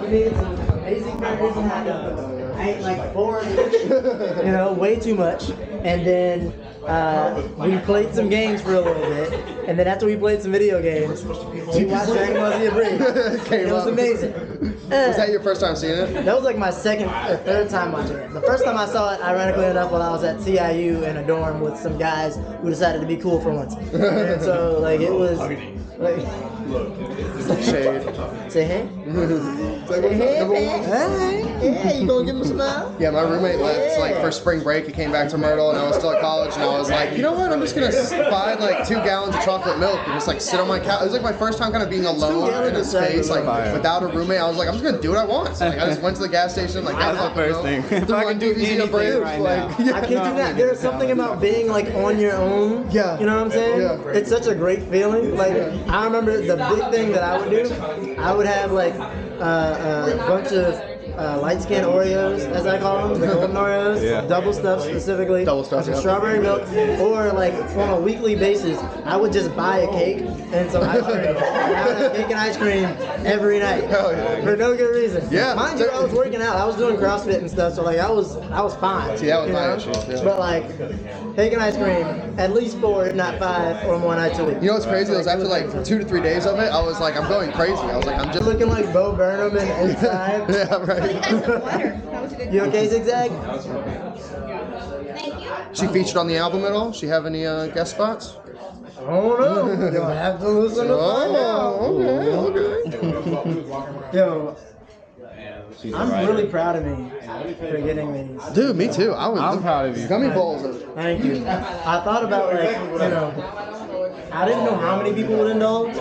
We made some amazing burgers and hot dogs. I ate like 4 of each, you know, way too much. And then we played some games for a little bit. And then after we played some video games, we watched Dragon Ball Z Abridged. It was amazing. Was that your first time seeing it? That was like my second or third time watching it. The first time I saw it, ironically enough, while I was at TIU in a dorm with some guys who decided to be cool for once. And so, like, it was like... Shade. Say hey. Say hey, man. Hey, you gonna give him a smile? Yeah, my roommate left like for spring break. He came back to Myrtle, and I was still at college, and I was like, you know what? I'm just gonna buy like 2 gallons of chocolate milk and just like sit on my couch. It was like my first time kind of being alone in a space, like without a roommate. I was like, I'm just gonna do what I want. So, like, I just went to the gas station, like got That's the first thing. If I can do anything right now. I can't do that. There's something about being like on your own. Yeah. You know what I'm saying? Yeah. It's such a great feeling. Like I remember the big thing that I would do. I would have like a bunch of light skin Oreos, as I call them, the golden Oreos, double stuffed specifically, Double stuffed, some yeah. strawberry milk, or like on a weekly basis, I would just buy a cake and some ice cream. And I would have cake and ice cream every night for no good reason. Yeah. Mind you, I was working out, I was doing CrossFit and stuff, so like I was fine. See, that was you my know? issue. Yeah. But like cake and ice cream, at least 4, if not 5, or more nights a week. You know what's crazy? It was after like 2 to 3 days of it, I was like, I'm going crazy. I was like, I'm just looking like Bo Burnham and inside. Yeah, right. You okay, Zigzag? She featured on the album at all? She have any guest spots? Oh no! You'll have to listen to find out. Okay. Yo, I'm really proud of me for getting these. Dude, me too. I'm proud of you. Gummy bowls. Thank you. I thought about like, you know, I didn't know how many people would indulge,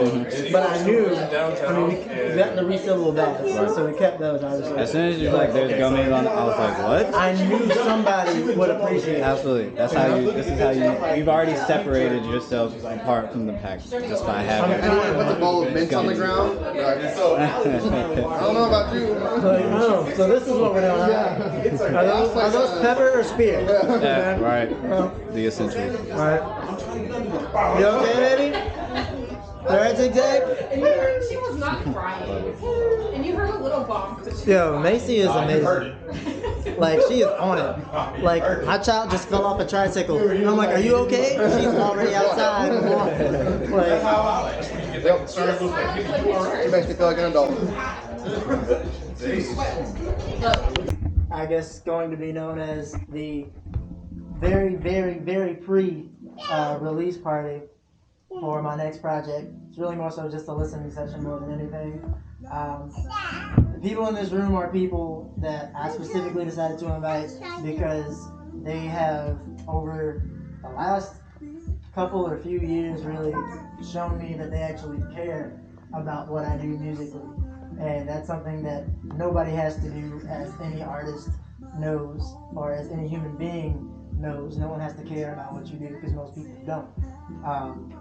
but I knew, I mean, we got the refillable bags, so we kept those, obviously. As soon as you're like, there's gummies on, I was like, what? I knew somebody would appreciate it. Absolutely. That's how you, this is how you've already separated yourself apart from the pack just by having it. Anyone put the bowl of mints on the ground? Right. I don't know about you. Like, oh, so this is what we're doing. Huh? Are those pepper or spear? Yeah, right. The essentials. Alright. You okay, baby? Alright, Zigzag? And you heard she was not crying. And you heard a little bump. Yo, Macy is amazing. Like, she is on it. Like, my child just fell off a tricycle. And I'm like, are you okay? She's already outside. Like, She makes me feel like an adult. I guess going to be known as the very, very, very pre-release party for my next project. It's really more so just a listening session more than anything. The people in this room are people that I specifically decided to invite because they have, over the last couple or few years, really shown me that they actually care about what I do musically. And that's something that nobody has to do, as any artist knows, or as any human being knows. No one has to care about what you do because most people don't.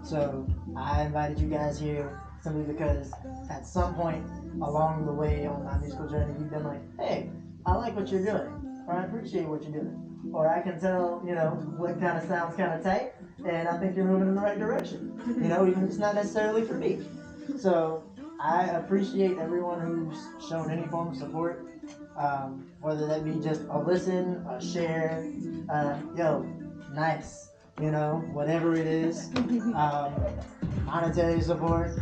So I invited you guys here simply because at some point along the way on my musical journey, you've been like, hey, I like what you're doing, or I appreciate what you're doing, or I can tell, you know, what kind of sounds kind of tight, and I think you're moving in the right direction. You know, even if it's not necessarily for me. So I appreciate everyone who's shown any form of support, whether that be just a listen, a share, yo, nice, you know, whatever it is, monetary support,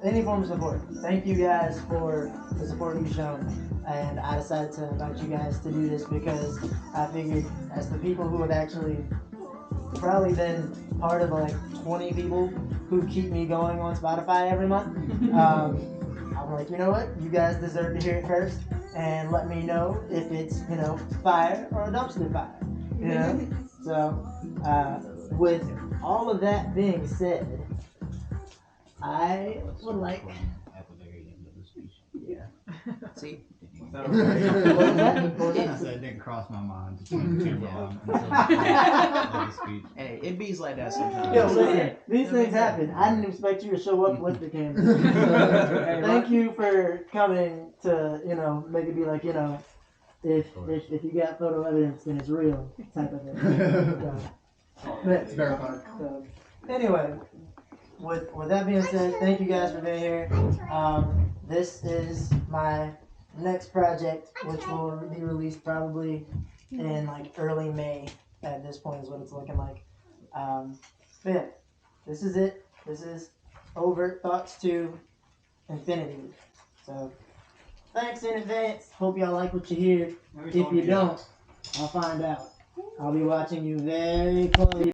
any form of support. Thank you guys for the support you've shown, and I decided to invite you guys to do this because I figured, as the people who have actually probably been part of like 20 people who keep me going on Spotify every month, I'm like, you know what? You guys deserve to hear it first, and let me know if it's, you know, fire or a dumpster fire, you know? So, with all of that being said, I would like... Yeah. See? I said it didn't cross my mind to turn too long until the speech. Hey, it bees like that sometimes. Yo, listen, these things happen. I didn't expect you to show up with the camera. Thank you for coming to, you know, make it be like, you know, if you got photo evidence, then it's real type of thing. It's verified. So, anyway, with that being said, thank you guys for being here. This is my next project, which will be released probably in like early May. At this point, is what it's looking like. But yeah, this is it. This is Overt Thoughts to Infinity. So thanks in advance. Hope y'all like what you hear. If you don't, I'll find out. I'll be watching you very closely.